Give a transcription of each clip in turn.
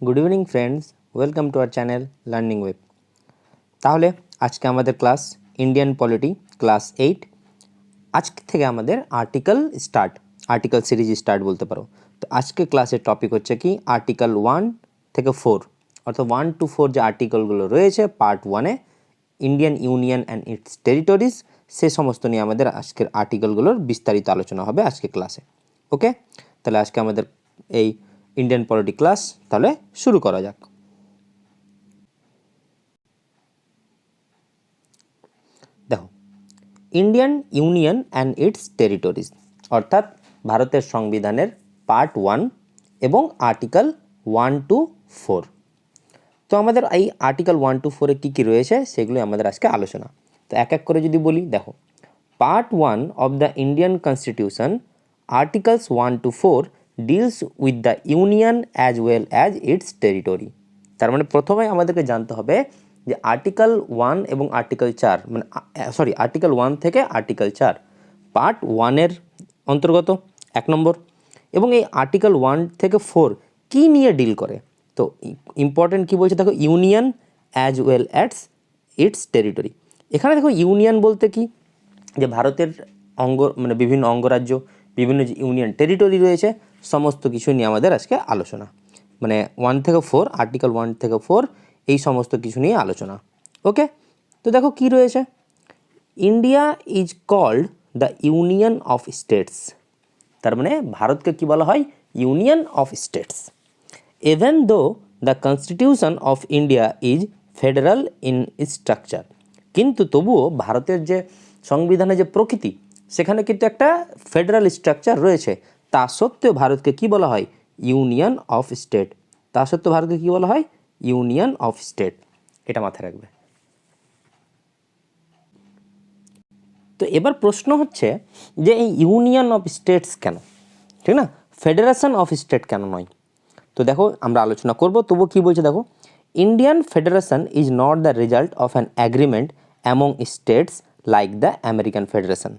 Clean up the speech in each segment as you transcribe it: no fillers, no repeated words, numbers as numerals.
Good evening friends, welcome to our channel learning web. তাহলে আজকে আমাদের ক্লাস ইন্ডিয়ান পলিটি ক্লাস 8। আজকে থেকে আমাদের আর্টিকেল সিরিজ স্টার্ট বলতে পারো। তো আজকে ক্লাসের টপিক হচ্ছে কি আর্টিকেল 1 থেকে 4, অর্থাৎ 1 to 4 যে আর্টিকেলগুলো রয়েছে পার্ট 1-এ Indian union and its territories, সে সমস্ত নিয়ে আমাদের আজকের আর্টিকেলগুলোর বিস্তারিত আলোচনা হবে আজকে ক্লাসে। ওকে, তাহলে আজকে আমাদের এই ইন্ডিয়ান পলিটি ক্লাস তাহলে শুরু করা যাক। দেখো, Indian union and its territories অর্থাৎ ভারতের সংবিধানের পার্ট 1 এবং আর্টিকেল 1 to 4। তো আমাদের এই আর্টিকেল 1 to 4-এ কী কী রয়েছে সেগুলো আমাদের আজকে আলোচনা। তো এক এক করে যদি বলি, দেখো, part 1 of the Indian constitution articles 1 to 4 deals with the union as well as it's territory. তার মানে প্রথমে আমাদেরকে জানতে হবে যে আর্টিকেল 1 এবং আর্টিকেল 4 মানে আর্টিকেল 1 থেকে আর্টিকেল 4 পার্ট 1-এর অন্তর্গত 1 নম্বর, এবং এই আর্টিকেল 1 থেকে 4 কী নিয়ে ডিল করে। তো ইম্পর্টেন্ট কী বলছে দেখো, union as well as it's territory. এখানে দেখো ইউনিয়ন বলতে কি, যে ভারতের মানে বিভিন্ন অঙ্গরাজ্য, বিভিন্ন যে ইউনিয়ন টেরিটরি রয়েছে সমস্ত কিছু নিয়ে আমাদের আজকে আলোচনা, মানে 1 থেকে 4, আর্টিকেল 1 থেকে 4 এই সমস্ত কিছু নিয়ে আলোচনা। ওকে, তো দেখো কি রয়েছে, India is called the union of states. তার মানে ভারতকে কি বলা হয়, union of states. Even though the constitution of India is federal in structure, কিন্তু তবুও ভারতের যে সংবিধানে যে প্রকৃতি সেখানে কিন্তু একটা ফেডারাল স্ট্রাকচার রয়েছে, তা সত্ত্বেও ভারতকে কি বলা হয়, ইউনিয়ন অফ স্টেট। তা সত্ত্বেও ভারতকে কী বলা হয়, ইউনিয়ন অফ স্টেট। এটা মাথায় রাখবে। তো এবার প্রশ্ন হচ্ছে যে এই ইউনিয়ন অফ স্টেটস কেন, ঠিক না, ফেডারেশন অফ স্টেট কেন নয়। তো দেখো আমরা আলোচনা করব, তবু কি বলছে দেখো, Indian federation is not the result of an agreement among states like the American federation.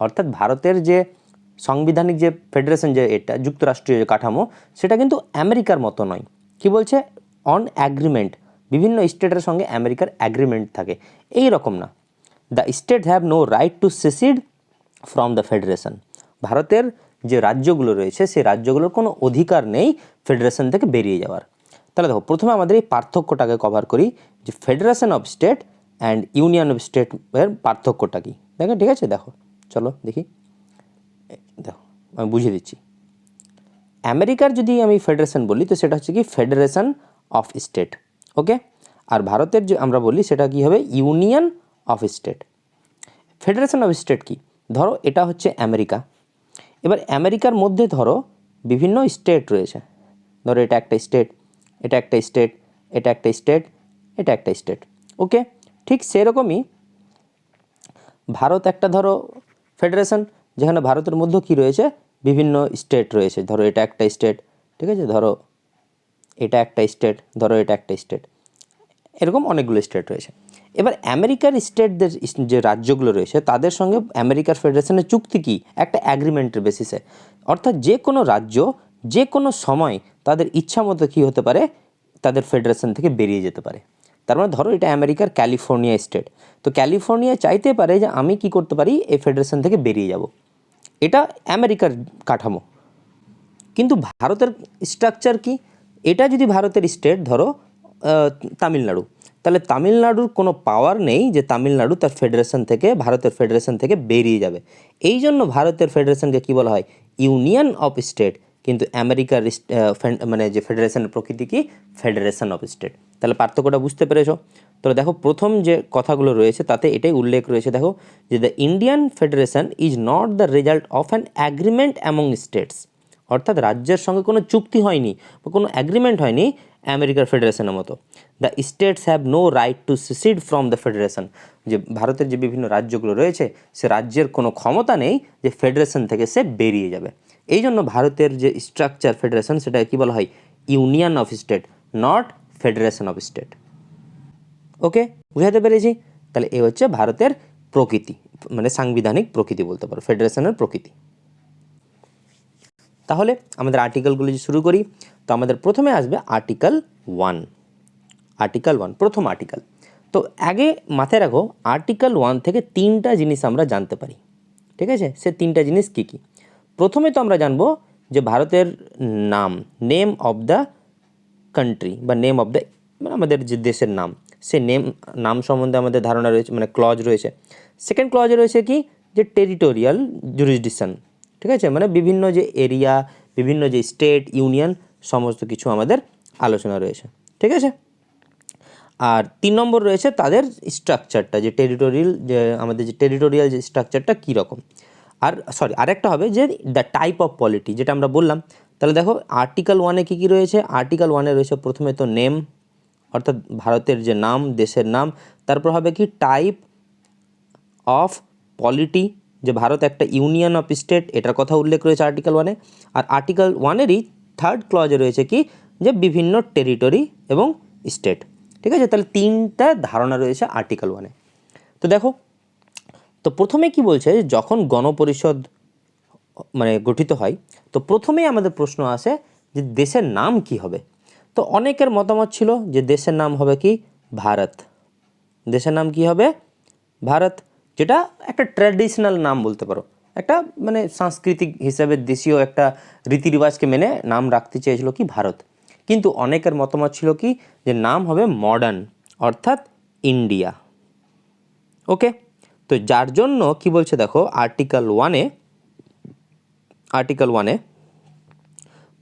অর্থাৎ ভারতের যে সাংবিধানিক যে ফেডারেশন, যে এটা যুক্তরাষ্ট্রীয় যে কাঠামো, সেটা কিন্তু আমেরিকার মতো নয়। কি বলছে, অন অ্যাগ্রিমেন্ট, বিভিন্ন স্টেটের সঙ্গে আমেরিকার অ্যাগ্রিমেন্ট থাকে, এই রকম না। The state have no right to secede from the federation. ভারতের যে রাজ্যগুলো রয়েছে সেই রাজ্যগুলোর কোনো অধিকার নেই ফেডারেশন থেকে বেরিয়ে যাওয়ার। তাহলে দেখো, প্রথমে আমাদের এই পার্থক্যটাকে কভার করি, যে federation of state and union of state এর পার্থক্যটা কী। দেখো, ঠিক আছে, দেখো চলো দেখি। দেখো আমি বুঝিয়ে দিচ্ছি। আমেরিকার যদি আমি ফেডারেশন বলি তো সেটা হচ্ছে কি ফেডারেশন অফ স্টেট। ওকে, আর ভারতের যে আমরা বলি সেটা কি হবে, union of state. Federation of state কি, ধরো এটা হচ্ছে আমেরিকা, এবার আমেরিকার মধ্যে ধরো বিভিন্ন স্টেট রয়েছে, ধরো এটা একটা স্টেট, এটা একটা স্টেট, এটা একটা স্টেট, এটা একটা স্টেট। ওকে, ঠিক সেরকমই ভারত একটা ধরো ফেডারেশন, যেখানে ভারতের মধ্যে কি রয়েছে, বিভিন্ন স্টেট রয়েছে, ধরো এটা একটা স্টেট, ঠিক আছে, ধরো এটা একটা স্টেট, ধরো এটা একটা স্টেট, এরকম অনেকগুলো স্টেট রয়েছে। এবার আমেরিকার স্টেটদের যে রাজ্যগুলো রয়েছে তাদের সঙ্গে আমেরিকার ফেডারেশনের চুক্তি কি, একটা অ্যাগ্রিমেন্টের বেসিসে। অর্থাৎ যে কোনো রাজ্য যে কোনো সময় তাদের ইচ্ছা মতো কী হতে পারে, তাদের ফেডারেশন থেকে বেরিয়ে যেতে পারে। তার মানে ধরো এটা আমেরিকার ক্যালিফোর্নিয়া স্টেট, তো ক্যালিফোর্নিয়া চাইতে পারে যে আমি কি করতে পারি, এই ফেডারেশন থেকে বেরিয়ে যাব, এটা আমেরিকার কাঠামো। কিন্তু ভারতের স্ট্রাকচার কি, এটা যদি ভারতের স্টেট ধরো তামিলনাড়ু, তাহলে তামিলনাড়ুর কোনো পাওয়ার নেই যে তামিলনাড়ু তার ফেডারেশন থেকে, ভারতের ফেডারেশন থেকে বেরিয়ে যাবে। এই জন্য ভারতের ফেডারেশনকে কী বলা হয়, ইউনিয়ন অফ স্টেট। কিন্তু আমেরিকার মানে যে ফেডারেশনের প্রকৃতি কি, ফেডারেশন অফ স্টেট। তাহলে পার্থক্যটা বুঝতে পেরেছো। তো দেখো প্রথম যে কথাগুলো রয়েছে তাতে এটাই উল্লেখ রয়েছে, দেখো যে the Indian federation is not the result of an agreement among states. অর্থাৎ রাজ্যের সঙ্গে কোনো চুক্তি হয়নি বা কোনো অ্যাগ্রিমেন্ট হয়নি আমেরিকার ফেডারেশনের মতো। The states have no right to secede from the federation. যে ভারতের যে বিভিন্ন রাজ্যগুলো রয়েছে সে রাজ্যের কোনো ক্ষমতা নেই যে ফেডারেশন থেকে সে বেরিয়ে যাবে। এই জন্য ভারতের যে স্ট্রাকচার ফেডারেশন, সেটা কী বলা হয়, union of state, not federation of state. Okay, বুঝাতে পেরেছি। তাহলে এই হচ্ছে ভারতের প্রকৃতি, মানে সাংবিধানিক প্রকৃতি বলতে পারো, ফেডারেশনের প্রকৃতি। তাহলে আমাদের আর্টিকেলগুলো শুরু করি। তো আমাদের প্রথমে আসবে আর্টিকেল 1। আর্টিকেল 1 প্রথম আর্টিকেল। তো আগে মাথায় রাখো আর্টিকেল 1 থেকে 3টা জিনিস আমরা জানতে পারি, ঠিক আছে? সে 3টা জিনিস কী কী? প্রথমে তো আমরা জানবো যে ভারতের নাম, নেম অফ দ্য কান্ট্রি বা নেম অফ দ্য, মানে আমাদের যে দেশের নাম, সে নাম সম্বন্ধে আমাদের ধারণা রয়েছে, মানে ক্লজ রয়েছে। সেকেন্ড ক্লজে রয়েছে কি, যে টেরিটোরিয়াল জুরিসডিকশন, ঠিক আছে? মানে বিভিন্ন যে এরিয়া, বিভিন্ন যে স্টেট, ইউনিয়ন, সমস্ত কিছু আমাদের আলোচনা রয়েছে, ঠিক আছে? আর 3 নম্বর রয়েছে তাদের স্ট্রাকচারটা, যে টেরিটোরিয়াল, যে আমাদের যে টেরিটোরিয়াল যে স্ট্রাকচারটা কীরকম। আর আরেকটা হবে যে দ্য টাইপ অফ পলিটি, যেটা আমরা বললাম। তাহলে দেখো আর্টিকেল 1-এ কী কী রয়েছে? আর্টিকেল 1-এ রয়েছে প্রথমে তো নেম, অর্থাৎ ভারতের যে নাম, দেশের নাম। তারপর হবে কি টাইপ অফ পলিটি, যে ভারত একটা ইউনিয়ন অফ স্টেট, এটার কথা উল্লেখ রয়েছে আর্টিকেল 1-এ। আর আর্টিকেল 1-এরই থার্ড ক্লজে রয়েছে কি, যে বিভিন্ন টেরিটরি এবং স্টেট, ঠিক আছে? তাহলে 3টা ধারণা রয়েছে আর্টিকেল 1-এ। তো দেখো, তো প্রথমে কি বলছে, যখন গণপরিষদ মানে গঠিত হয়, তো প্রথমেই আমাদের প্রশ্ন আসে যে দেশের নাম কি হবে। তো অনেকের মতামত ছিল যে দেশের নাম হবে কি, ভারত। দেশের নাম কি হবে, ভারত, যেটা একটা ট্র্যাডিশনাল নাম বলতে পারো, একটা মানে সাংস্কৃতিক হিসাবে দেশীয় একটা রীতিরিবাজকে মেনে নাম রাখতে চেয়েছিল কি, ভারত। কিন্তু অনেকের মতামত ছিল কি, যে নাম হবে মডার্ন, অর্থাৎ ইন্ডিয়া। ওকে, তো যার জন্য কি বলছে দেখো আর্টিকেল 1-এ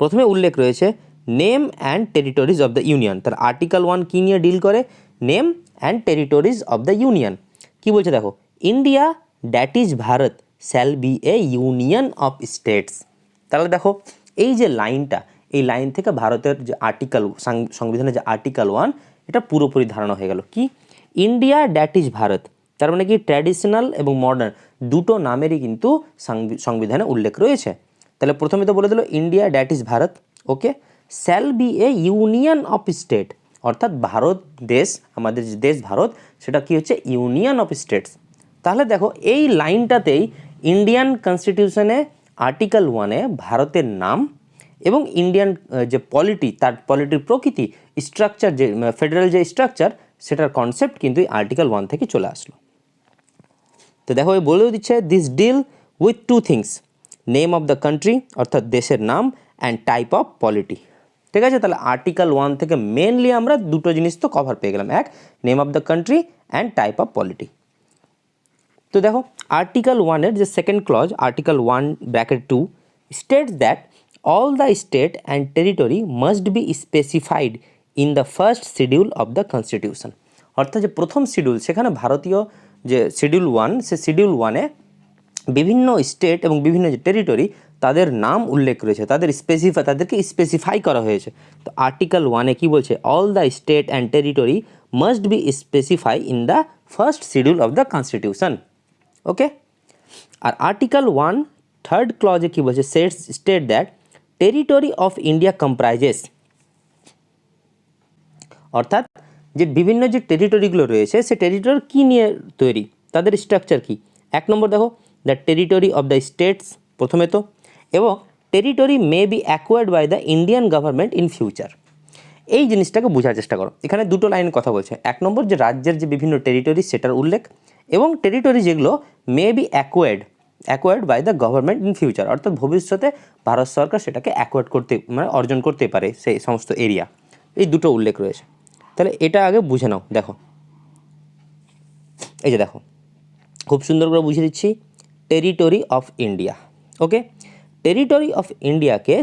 প্রথমে উল্লেখ রয়েছে name and territories of the union. তার আর্টিকেল 1 কী নিয়ে ডিল করে, name and territories of the union. কী বলছে দেখো, India that is Bharat shall be a union of states. তাহলে দেখো এই যে লাইনটা, এই লাইন থেকে ভারতের যে আর্টিকেল, সংবিধানের যে আর্টিকেল 1, এটা পুরোপুরি ধারণা হয়ে গেল কি, ইন্ডিয়া দ্যাট ইজ ভারত, তার মানে কি ট্র্যাডিশনাল এবং মডার্ন দুটো নামেরই কিন্তু সংবিধানে উল্লেখ রয়েছে। তাহলে প্রথমে তো বলে দিল India that is Bharat, okay, shall be a union of state, অর্থাৎ ভারত দেশ, আমাদের যে দেশ ভারত, সেটা কি হচ্ছে, ইউনিয়ন অফ স্টেটস। তাহলে দেখো এই লাইনটাতেই ইন্ডিয়ান কনস্টিটিউশনে আর্টিকেল 1-এ ভারতের নাম এবং ইন্ডিয়ান যে পলিটি, তার পলিটির প্রকৃতি, স্ট্রাকচার, যে ফেডারেল যে স্ট্রাকচার, সেটার কনসেপ্ট কিন্তু এই আর্টিকেল 1 থেকে চলে আসলো। তো দেখো এই বলেও দিচ্ছে this deal with 2 things, name of the country, অর্থাৎ দেশের নাম, অ্যান্ড টাইপ অফ পলিটি, ঠিক আছে? তাহলে আর্টিকেল 1 থেকে মেনলি আমরা দুটো জিনিস তো কভার পেয়ে গেলাম, এক name of the country and type of polity. তো দেখো আর্টিকেল 1-এর যে second clause, article 1(2) states that all the state and territory must be specified in the first schedule of the constitution. অর্থাৎ যে প্রথম শিডিউল, সেখানে ভারতীয় যে শিডিউল 1, সে শিডিউল 1-এ বিভিন্ন স্টেট এবং বিভিন্ন যে টেরিটরি, তাদের নাম উল্লেখ রয়েছে, তাদেরকে স্পেসিফাই করা হয়েছে। তো আর্টিকেল 1-এ কী বলছে, all the state and territory must be specify in the first schedule of the constitution, okay. আর আর্টিকেল 1 থার্ড ক্লজে কী বলছে, state that territory of India comprises, অর্থাৎ যে বিভিন্ন যে টেরিটরিগুলো রয়েছে, সে টেরিটরি কী নিয়ে তৈরি, তাদের স্ট্রাকচার কী। 1 নম্বর দেখো the territory of the states, প্রথমে তো, এবং territory may be acquired by the Indian government in future. এই জিনিসটাকে বোঝার চেষ্টা করো, এখানে দুটো লাইন কথা বলছে। 1 নম্বর যে রাজ্যের যে বিভিন্ন টেরিটরি, সেটার উল্লেখ, এবং টেরিটরি যেগুলো may be acquired by the government in future, অর্থাৎ ভবিষ্যতে ভারত সরকার সেটাকে অ্যাকোয়ার্ড করতে, মানে অর্জন করতে পারে সেই সমস্ত এরিয়া। এই দুটো উল্লেখ রয়েছে। তাহলে এটা আগে বুঝে নাও। দেখো এই যে দেখো, খুব সুন্দর করে বুঝিয়ে দিচ্ছি, territory of India, okay. Territory of ইন্ডিয়াকে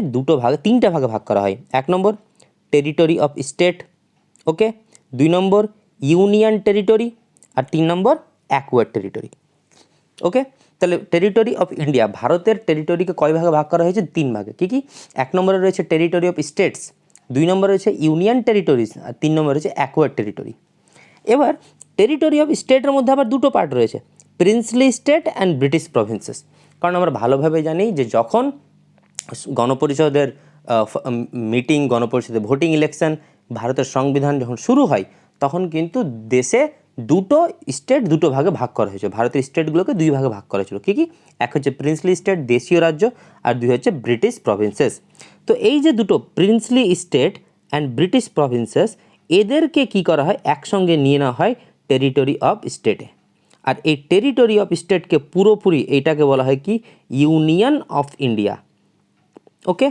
তিনটা ভাগে ভাগ করা হয়। 1 নম্বর টেরিটরি অফ স্টেট, ওকে, 2 নম্বর ইউনিয়ন টেরিটরি, আর 3 নম্বর অ্যাকোয়ার্ড টেরিটরি, ওকে। তাহলে টেরিটরি অফ ইন্ডিয়া, ভারতের টেরিটরিকে কয় ভাগে ভাগ করা হয়েছে, 3 ভাগে। কী কী? 1 নম্বরে রয়েছে টেরিটরি অফ স্টেটস, 2 নম্বরে রয়েছে ইউনিয়ন টেরিটরিজ, আর 3 নম্বরে রয়েছে অ্যাকোয়ার্ড টেরিটরি। এবার টেরিটরি অফ স্টেটের মধ্যে আবার দুটো পার্ট রয়েছে, princely state and British provinces. কারণ আমরা ভালোভাবে জানি যে যখন গণপরিষদের মিটিং, গণপরিষদের ভোটিং ইলেকশন, ভারতের সংবিধান যখন শুরু হয়, তখন কিন্তু দেশে দুটো স্টেট দুটো ভাগে ভাগ করা হয়েছে, ভারতের স্টেটগুলোকে দুই ভাগে ভাগ করা ছিল। কী কী? এক হচ্ছে প্রিন্সলি স্টেট দেশীয় রাজ্য, আর দুই হচ্ছে ব্রিটিশ প্রভিন্সেস। তো এই যে দুটো princely state and British provinces, এদেরকে কি করা হয়, একসঙ্গে নিয়ে নেওয়া হয় টেরিটরি অফ স্টেটে। আর এই টেরিটরি অফ স্টেটকে পুরোপুরি এইটাকে বলা হয় কি, ইউনিয়ন অফ ইন্ডিয়া। ওকে,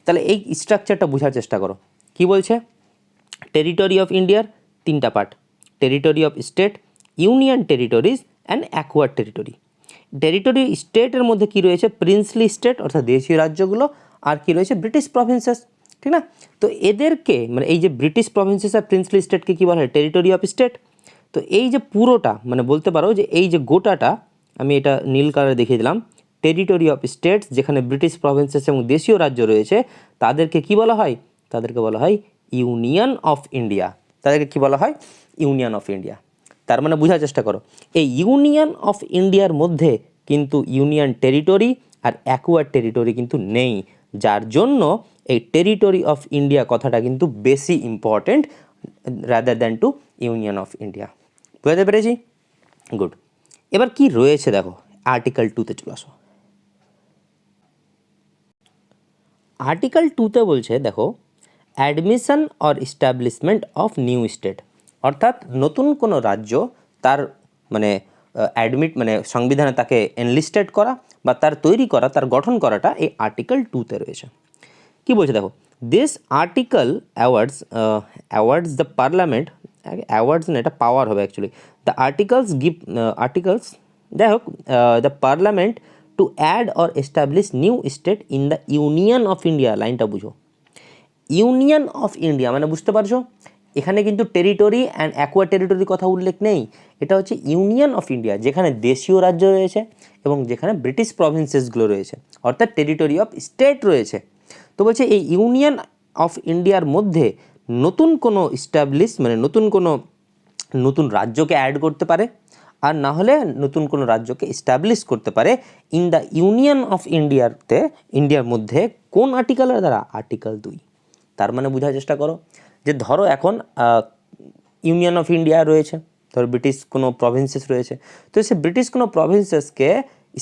তাহলে এই স্ট্রাকচারটা বোঝার চেষ্টা করো। কি বলছে? টেরিটরি অফ ইন্ডিয়ার তিনটা part: territory of state, union territories and acquired territory. Territory স্টেটের মধ্যে কি রয়েছে? প্রিন্সলি স্টেট অর্থাৎ দেশীয় রাজ্যগুলো, আর কি রয়েছে? ব্রিটিশ প্রভিন্সেস, ঠিক না? তো এদেরকে মানে এই যে ব্রিটিশ প্রভিন্সেস আর প্রিন্সলি স্টেটকে কী বলা হয়? Territory of state. তো এই যে পুরোটা মানে বলতে পারো যে এই যে গোটাটা, আমি এটা নীল কালারে দেখিয়ে দিলাম, টেরিটরি অফ স্টেটস, যেখানে ব্রিটিশ প্রভিন্সেস এবং দেশীয় রাজ্য রয়েছে, তাদেরকে কি বলা হয়? তাদেরকে বলা হয় ইউনিয়ন অফ ইন্ডিয়া। তাদেরকে কি বলা হয়? Union of India. তার মানে বোঝার চেষ্টা করো, এই ইউনিয়ন অফ ইন্ডিয়ার মধ্যে কিন্তু ইউনিয়ন টেরিটরি আর অ্যাকোয়ার্ড টেরিটরি কিন্তু নেই, যার জন্য এই টেরিটরি অফ ইন্ডিয়া কথাটা কিন্তু বেশি important rather than to union of India. বুঝতে পেরেছি? গুড। এবার কি রয়েছে দেখো, আর্টিকেল 2-তে চলে আসো। আর্টিকেল 2-তে বলছে দেখো, admission or establishment of new state, অর্থাৎ নতুন কোনো রাজ্য তার মানে অ্যাডমিট মানে সংবিধানে তাকে এনলিস্টেড করা বা তার তৈরি করা, তার গঠন করাটা এই আর্টিকেল 2-তে রয়েছে। কি বলছে দেখো, this article awards the parliament, awards না, এটা পাওয়ার হবে actually, the articles give articles, যাই হোক, the parliament to add or establish new state in the union of India. লাইনটা বুঝো, ইউনিয়ন অফ ইন্ডিয়া মানে বুঝতে পারছো, এখানে কিন্তু টেরিটরি অ্যান্ড অ্যাকোয়ার্ড টেরিটরির কথা উল্লেখ নেই। এটা হচ্ছে ইউনিয়ন অফ ইন্ডিয়া, যেখানে দেশীয় রাজ্য রয়েছে এবং যেখানে ব্রিটিশ প্রভিন্সেসগুলো রয়েছে, অর্থাৎ টেরিটরি অফ স্টেট রয়েছে। তো বলছে এই ইউনিয়ন অফ ইন্ডিয়ার মধ্যে নতুন কোনো স্ট্যাবলিশ মানে নতুন রাজ্যকে অ্যাড করতে পারে, আর না হলে নতুন কোনো রাজ্যকে এস্টাবলিশ করতে পারে ইন দ্য ইউনিয়ন অফ ইন্ডিয়ার মধ্যে। কোন আর্টিকেলের দ্বারা? আর্টিকেল 2। তার মানে বোঝার চেষ্টা করো যে ধরো এখন ইউনিয়ন অফ ইন্ডিয়া রয়েছে, ধরো ব্রিটিশ কোনো প্রভিন্সেস রয়েছে, তো সে ব্রিটিশ কোনো প্রভিন্সেসকে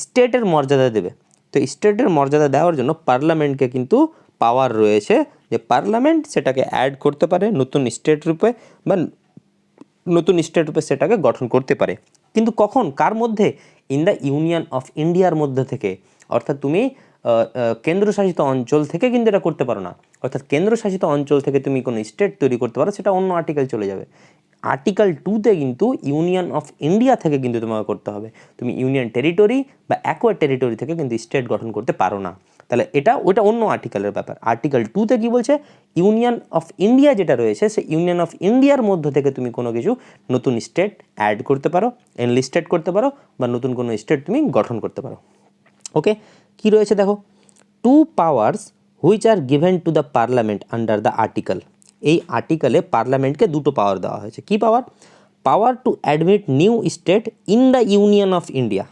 স্টেটের মর্যাদা দেবে। তো স্টেটের মর্যাদা দেওয়ার জন্য পার্লামেন্টকে কিন্তু পাওয়ার রয়েছে যে পার্লামেন্ট সেটাকে অ্যাড করতে পারে নতুন স্টেট রূপে, বা নতুন স্টেট রূপে সেটাকে গঠন করতে পারে। কিন্তু কখন, কার মধ্যে? ইন দ্য ইউনিয়ন অফ ইন্ডিয়ার মধ্যে থেকে। অর্থাৎ তুমি কেন্দ্রশাসিত অঞ্চল থেকে কিন্তু এটা করতে পারো না। অর্থাৎ কেন্দ্রশাসিত অঞ্চল থেকে তুমি কোনো স্টেট তৈরি করতে পারো, সেটা অন্য আর্টিকেল চলে যাবে। আর্টিকেল 2-তে কিন্তু ইউনিয়ন অফ ইন্ডিয়া থেকে কিন্তু তোমাকে করতে হবে। তুমি ইউনিয়ন টেরিটরি বা অ্যাকোয়ার্ড টেরিটরি থেকে কিন্তু স্টেট গঠন করতে পারো না। তাহলে ওটা অন্য আর্টিকেলের ব্যাপার। আর্টিকেল 2-তে কী বলছে? ইউনিয়ন অফ ইন্ডিয়া যেটা রয়েছে, সেই ইউনিয়ন অফ ইন্ডিয়ার মধ্য থেকে তুমি কোনো কিছু নতুন স্টেট অ্যাড করতে পারো, এনলিস্টেড করতে পারো, বা নতুন কোনো স্টেট তুমি গঠন করতে পারো। ওকে, কি রয়েছে দেখো, 2 powers which are given to the parliament under the article. এই আর্টিকেলে পার্লামেন্টকে দুটো পাওয়ার দেওয়া হয়েছে। কি power? Power to admit new state in the union of India.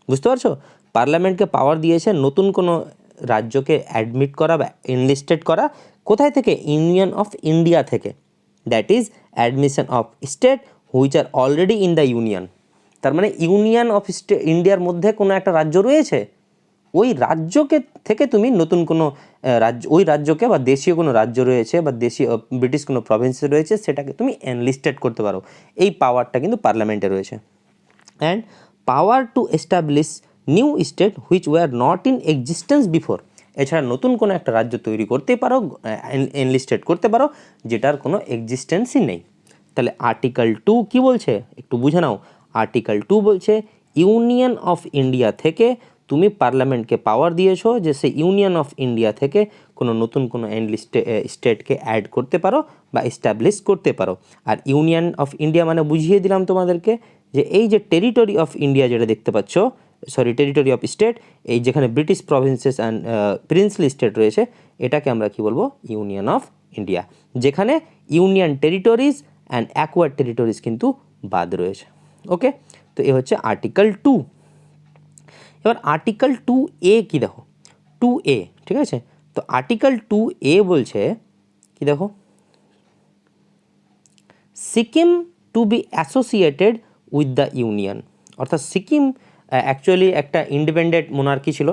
বুঝতে পারছো? পার্লামেন্টকে পাওয়ার দিয়েছে নতুন কোনো রাজ্যকে অ্যাডমিট করা বা এনলিস্টেড করা, কোথায় থেকে? ইউনিয়ন অফ ইন্ডিয়া থেকে। That is admission of state which R already in the union. তার মানে ইউনিয়ন অফ ইন্ডিয়ার মধ্যে কোনো একটা রাজ্য রয়েছে, ওই রাজ্যকে থেকে তুমি নতুন কোনো রাজ্য, ওই রাজ্যকে বা দেশীয় কোনো রাজ্য রয়েছে বা দেশীয় ব্রিটিশ কোনো প্রভিন্স রয়েছে, সেটাকে তুমি এনলিস্টেড করতে পারো। এই পাওয়ারটা কিন্তু পার্লামেন্টে রয়েছে। And power to establish new state which were not in existence before. এছাড়া নতুন কোনো একটা রাজ্য তৈরি করতে পারো, এনলিস্টেড করতে পারো, যেটার কোনো এক্সিস্টেন্সই নেই। তাহলে আর্টিকেল 2 কী বলছে একটু বুঝে নাও। আর্টিকেল 2 বলছে ইউনিয়ন অফ ইন্ডিয়া থেকে তুমি পার্লামেন্টকে পাওয়ার দিয়েছো যে সে ইউনিয়ন অফ ইন্ডিয়া থেকে কোনো নতুন কোনো স্টেটকে অ্যাড করতে পারো বা এস্টাবলিশ করতে পারো। আর ইউনিয়ন অফ ইন্ডিয়া মানে বুঝিয়ে দিলাম তোমাদেরকে যে এই যে টেরিটরি অফ ইন্ডিয়া যেটা দেখতে পাচ্ছ, টেরিটরি অফ স্টেট, এই যেখানে British provinces and princely state রয়েছে, এটাকে আমরা কি বলবো? ইউনিয়ন অফ ইন্ডিয়া, যেখানে union territories and acquired territories কিন্তু বাদ রয়েছে। ওকে, তো এ হচ্ছে আর্টিকেল 2। এবার আর্টিকেল 2A কি দেখো, 2A, ঠিক আছে? তো আর্টিকেল 2A বলছে কি দেখো, Sikkim to be associated with the union. অর্থাৎ সিকিম অ্যাকচুয়ালি একটা ইন্ডিপেন্ডেন্ট মোনার্কি ছিল,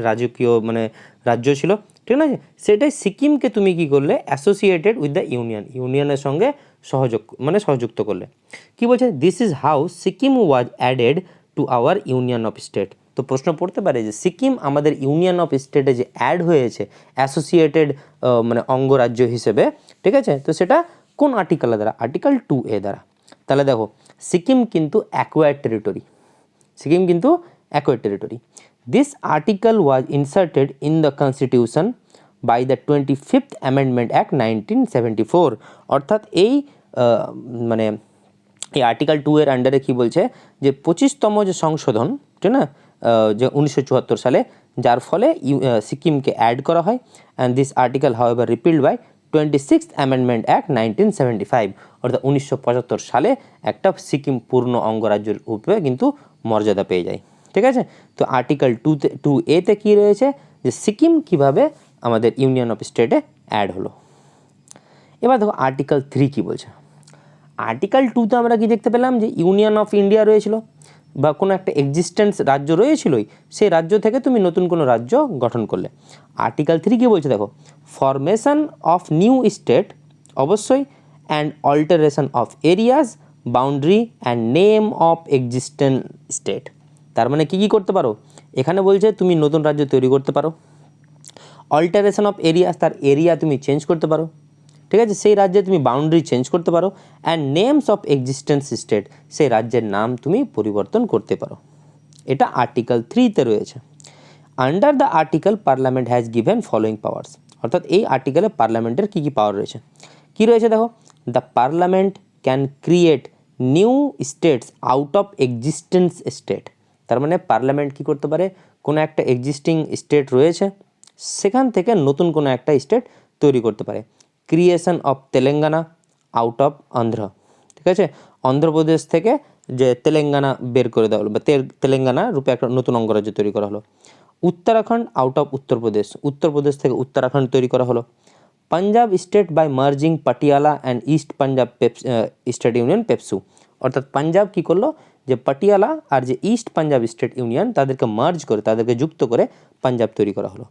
রাজকীয় মানে রাজ্য ছিল, ঠিক আছে। সেটাই সিকিমকে তুমি কী করলে, অ্যাসোসিয়েটেড উইথ দ্য ইউনিয়নের সঙ্গে সহযুক্ত করলে। কি বলছে, this is how Sikkim was added to our union of state. তো প্রশ্ন পড়তে পারে যে সিকিম আমাদের ইউনিয়ন অফ স্টেটে যে অ্যাড হয়েছে অ্যাসোসিয়েটেড অঙ্গরাজ্য হিসেবে, ঠিক আছে, তো সেটা কোন আর্টিকেলের দ্বারা? আর্টিকেল 2A দ্বারা। তাহলে দেখো সিকিম কিন্তু acquired territory, this article was inserted in the constitution by the 25th amendment act 1974। অর্থাৎ এই এই আর্টিকেল 2 এর আন্ডারে কী বলছে যে 25তম যে সংশোধন, ঠিক না, যে 1974 সালে, যার ফলে সিকিমকে অ্যাড করা হয়। And this article however repealed by 26th amendment act 1975। অর্থাৎ 1975 সালে একটা সিকিম পূর্ণ অঙ্গরাজ্যের রূপে কিন্তু মর্যাদা পেয়ে যায়, ঠিক আছে। তো আর্টিকেল 2A-তে কী রয়েছে, যে সিকিম কিভাবে আমাদের ইউনিয়ন অফ স্টেটে অ্যাড হলো। এবার দেখো আর্টিকেল 3 কী বলছে। আর্টিকেল 2তে আমরা কি দেখতে পেলাম, যে ইউনিয়ন অফ ইন্ডিয়া রয়েছিল বা কোনো একটা এক্সিস্টেন্স রাজ্য রয়েছিলই, সেই রাজ্য থেকে তুমি নতুন কোনো রাজ্য গঠন করলে। আর্টিকেল 3 কী বলছে দেখো, ফরমেশন অফ নিউ স্টেট অবশ্যই, and alteration of areas, boundary and name of existent state. তার মানে কী করতে পারো, এখানে বলছে তুমি নতুন রাজ্য তৈরি করতে পারো, অল্টারেশন অফ এরিয়াস, তার এরিয়া তুমি চেঞ্জ করতে পারো, ঠিক আছে, সেই রাজ্যে তুমি বাউন্ডারি চেঞ্জ করতে পারো, and names of existence state, সেই রাজ্যের নাম তুমি পরিবর্তন করতে পারো। এটা আর্টিকেল 3-তে রয়েছে। Under the article parliament has given following powers. অর্থাৎ এই আর্টিকেলে পার্লামেন্টের কী কী পাওয়ার রয়েছে, কী রয়েছে দেখো, the parliament can create new states out of existence state. তার মানে পার্লামেন্ট কী করতে পারে, কোনো একটা এক্সিস্টিং স্টেট রয়েছে সেখান থেকে নতুন কোনো একটা স্টেট তৈরি করতে পারে। Creation of Telangana out of Andhra, ঠিক আছে, অন্ধ্রপ্রদেশ থেকে যে তেলেঙ্গানা বের করে দেওয়া হলো বা তেলেঙ্গানা রূপে একটা নতুন অঙ্গরাজ্য তৈরি করা হলো। উত্তরাখণ্ড আউট অফ উত্তরপ্রদেশ থেকে উত্তরাখণ্ড তৈরি করা হলো। Punjab state by merging Patiala and east Punjab state union PEPSU. অর্থাৎ পাঞ্জাব কী করলো, যে পাটিয়ালা আর যে ইস্ট পাঞ্জাব স্টেট ইউনিয়ন তাদেরকে মার্জ করে, তাদেরকে যুক্ত করে পাঞ্জাব তৈরি করা হলো,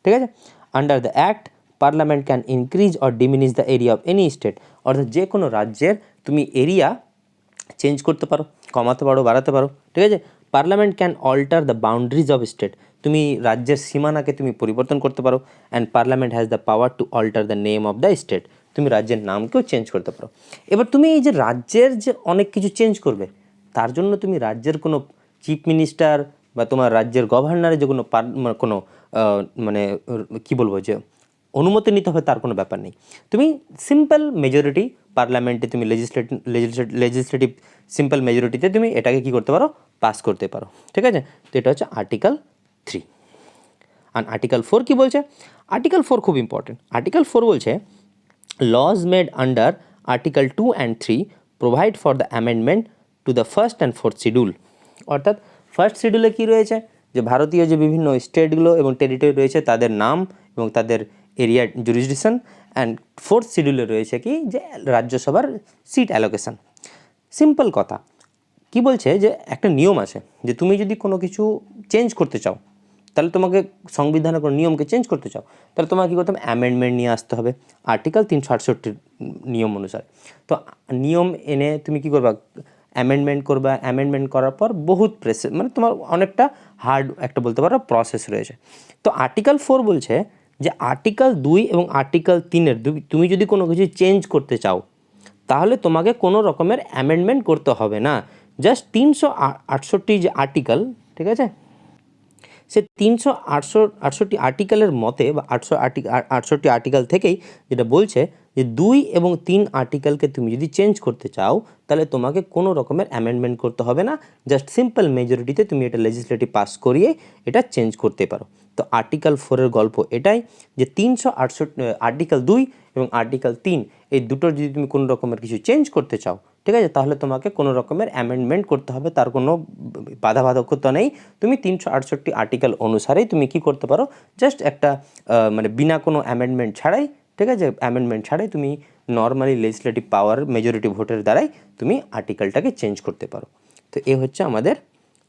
ঠিক আছে। Under the act parliament can increase or diminish the area of any state. অর্থাৎ যে কোনো রাজ্যের তুমি এরিয়া চেঞ্জ করতে পারো, কমাতে পারো, বাড়াতে পারো, ঠিক আছে। Parliament can alter the boundaries of state, তুমি রাজ্যের সীমানাকে তুমি পরিবর্তন করতে পারো। And parliament has the power to alter the name of the state, তুমি রাজ্যের নামকেও চেঞ্জ করতে পারো। এবার তুমি এই যে রাজ্যের যে অনেক কিছু চেঞ্জ করবে, তার জন্য তুমি রাজ্যের কোনো চিফ মিনিস্টার বা তোমার রাজ্যের গভর্নরের যে কোনো মানে কী বলবো, যে অনুমতি নিতে হবে তার কোনো ব্যাপার নেই। তুমি সিম্পল মেজরিটি পার্লামেন্টে তুমি লেজিসলেটিভ সিম্পল মেজরিটিতে তুমি এটাকে কী করতে পারো, পাস করতে পারো, ঠিক আছে। তো এটা হচ্ছে আর্টিকেল 3। আর আর্টিকেল 4 কী বলছে, আর্টিকেল 4 খুব ইম্পর্টেন্ট। আর্টিকেল 4 বলছে laws made under Article 2 and 3 provide for the amendment to the first and fourth schedule। অর্থাৎ ফার্স্ট শিডিউলে কী রয়েছে, যে ভারতীয় যে বিভিন্ন স্টেটগুলো এবং টেরিটরি রয়েছে তাদের নাম এবং তাদের এরিয়া জুরিসডিকশন। অ্যান্ড ফোর্থ শিডিউলে রয়েছে কি, যে রাজ্যসভার সিট অ্যালোকেশন। সিম্পল কথা, কি বলছে যে একটা নিয়ম আছে, যে তুমি যদি কোনো কিছু চেঞ্জ করতে চাও, তাহলে তোমাকে সংবিধানের কোনো নিয়মকে চেঞ্জ করতে চাও, তাহলে তোমাকে কী করতে হবে, অ্যামেন্ডমেন্ট নিয়ে আসতে হবে আর্টিকেল 368 নিয়ম অনুসারে। তো নিয়ম এনে তুমি কী করবা, অ্যামেন্ডমেন্ট করবা। অ্যামেন্ডমেন্ট করার পর বহুত মানে তোমার অনেকটা হার্ড একটা বলতে পারো প্রসেস রয়েছে। তো আর্টিকেল 4 বলছে যে আর্টিকেল 2 এবং আর্টিকেল 3-এর তুমি যদি কোনো কিছু চেঞ্জ করতে চাও, তাহলে তোমাকে কোনো রকমের অ্যামেন্ডমেন্ট করতে হবে না। জাস্ট 368 যে আর্টিকেল, ঠিক আছে, সে 368 আর্টিকেলের মতে বা 68 আর্টিকেল থেকেই যেটা বলছে যে 2 এবং 3 আর্টিকেলকে তুমি যদি চেঞ্জ করতে চাও, তাহলে তোমাকে কোনো রকমের অ্যামেন্ডমেন্ট করতে হবে না। জাস্ট সিম্পল মেজরিটিতে তুমি এটা লেজিসলেটিভ পাস করিয়ে এটা চেঞ্জ করতে পারো। তো আর্টিকেল 4-এর গল্প এটাই, যে 368 আর্টিকেল 2 এবং আর্টিকেল 3 এই দুটোর যদি তুমি কোনো রকমের কিছু চেঞ্জ করতে চাও, ঠিক আছে, তাহলে তোমাকে কোনো রকমের অ্যামেন্ডমেন্ট করতে হবে, তার কোনো বাধাবাধকতা নেই। তুমি 368 আর্টিকেল অনুসারেই তুমি কি করতে পারো, জাস্ট একটা মানে বিনা কোনো অ্যামেন্ডমেন্ট ছাড়াই, ঠিক আছে, অ্যামেন্ডমেন্ট ছাড়াই তুমি নর্মালি লেজিসলেটিভ পাওয়ার মেজরিটি ভোটের দ্বারাই তুমি আর্টিকেলটাকে চেঞ্জ করতে পারো। তো এ হচ্ছে আমাদের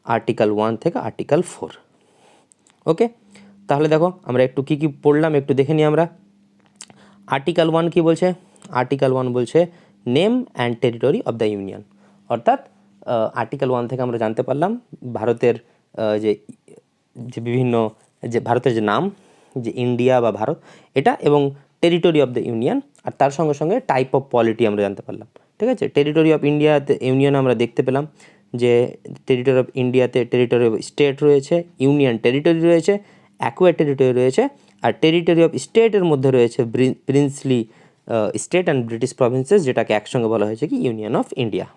আর্টিকেল 1 থেকে আর্টিকেল 4। ওকে, তাহলে দেখো আমরা একটু কী কী পড়লাম একটু দেখে নিই আমরা। আর্টিকেল 1 কী বলছে? আর্টিকেল 1 বলছে name and territory of the union. অর্থাৎ আর্টিকেল 1 থেকে আমরা জানতে পারলাম ভারতের যে যে বিভিন্ন যে ভারতের যে নাম, যে ইন্ডিয়া বা ভারত এটা, এবং টেরিটরি অফ দ্য ইউনিয়ন, আর তার সঙ্গে সঙ্গে টাইপ অফ পলিটি আমরা জানতে পারলাম। ঠিক আছে, টেরিটরি অফ ইন্ডিয়াতে ইউনিয়ন আমরা দেখতে পেলাম যে টেরিটরি অফ ইন্ডিয়াতে টেরিটরি অফ স্টেট রয়েছে, ইউনিয়ন টেরিটরি রয়েছে, অ্যাকোয়ার টেরিটরি রয়েছে, আর টেরিটরি অফ স্টেটের মধ্যে রয়েছে princely state and British provinces, যেটাকে একসঙ্গে বলা হয়েছে কি ইউনিয়ন অফ ইন্ডিয়া।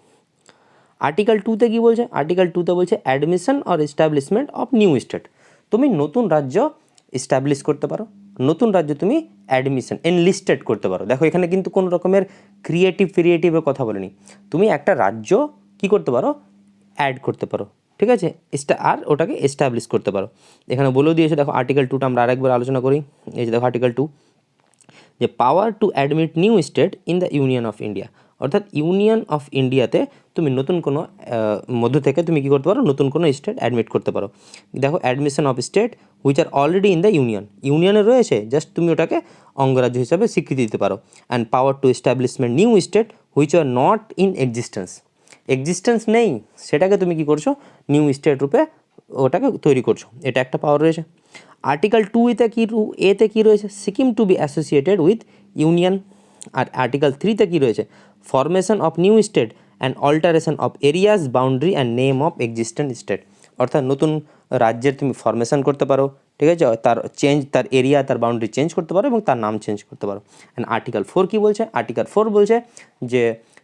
আর্টিকেল 2-তে কী বলছে? আর্টিকেল 2-তে বলছে admission or establishment of new state. তুমি নতুন রাজ্য এস্টাবলিশ করতে পারো, নতুন রাজ্য তুমি অ্যাডমিশন এনলিস্টেড করতে পারো। দেখো এখানে কিন্তু কোনো রকমের ক্রিয়েটিভের কথা বলেনি। তুমি একটা রাজ্য কী করতে পারো? অ্যাড করতে পারো। ঠিক আছে, আর ওটাকে এস্টাবলিশ করতে পারো। এখানে বলেও দিয়েছে, দেখো আর্টিকেল 2টা আমরা আরেকবার আলোচনা করি। এই যে দেখো আর্টিকেল 2, যে পাওয়ার to admit new state in the union of India. অর্থাৎ ইউনিয়ন অফ ইন্ডিয়াতে তুমি নতুন কোনো মধ্য থেকে তুমি কী করতে পারো? নতুন কোনো স্টেট অ্যাডমিট করতে পারো। দেখো admission of state which R already in the ইউনিয়নে রয়েছে, জাস্ট তুমি ওটাকে অঙ্গরাজ্য হিসাবে স্বীকৃতি দিতে পারো। And power to establishment new state which are not in existence নেই, সেটাকে তুমি কী করছো? নিউ স্টেট রূপে ওটাকে তৈরি করছো, এটা একটা পাওয়ার রয়েছে। আর্টিকেল 2-তে এতে কী রয়েছে? Sikkim to be associated with union. আর আর্টিকেল 3-তে কী রয়েছে? Formation of new state and alteration of areas boundary and name of existent state. অর্থাৎ নতুন রাজ্যের তুমি ফরমেশন করতে পারো, ঠিক আছে, তার এরিয়া তার বাউন্ডারি চেঞ্জ করতে পারো এবং তার নাম চেঞ্জ করতে পারো। অ্যান্ড আর্টিকেল 4 কী বলছে? আর্টিকেল 4 বলছে যে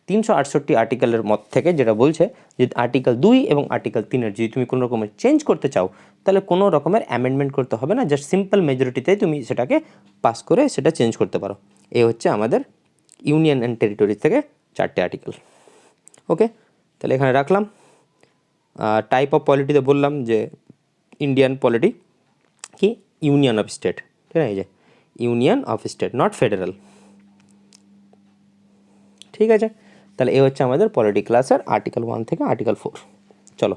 368 আর্টিকেলের মত থেকে যেটা বলছে যে আর্টিকেল 2 এবং আর্টিকেল 3-এর যদি তুমি কোনো রকমের চেঞ্জ করতে চাও তাহলে কোনো রকমের অ্যামেন্ডমেন্ট করতে হবে না, জাস্ট সিম্পল মেজরিটিতেই তুমি সেটাকে পাস করে সেটা চেঞ্জ করতে পারো। এই হচ্ছে আমাদের ইউনিয়ন অ্যান্ড টেরিটরি থেকে 4টে আর্টিকেল। ওকে, তাহলে এখানে রাখলাম। টাইপ অফ পলিটিতে বললাম যে ইন্ডিয়ান পলিটি কি ইউনিয়ন অফ স্টেট, ঠিক আছে, এই যে union of state, not federal. ঠিক আছে, তাহলে এ হচ্ছে আমাদের পলিটি ক্লাসের আর্টিকেল 1 থেকে আর্টিকেল 4। চলো।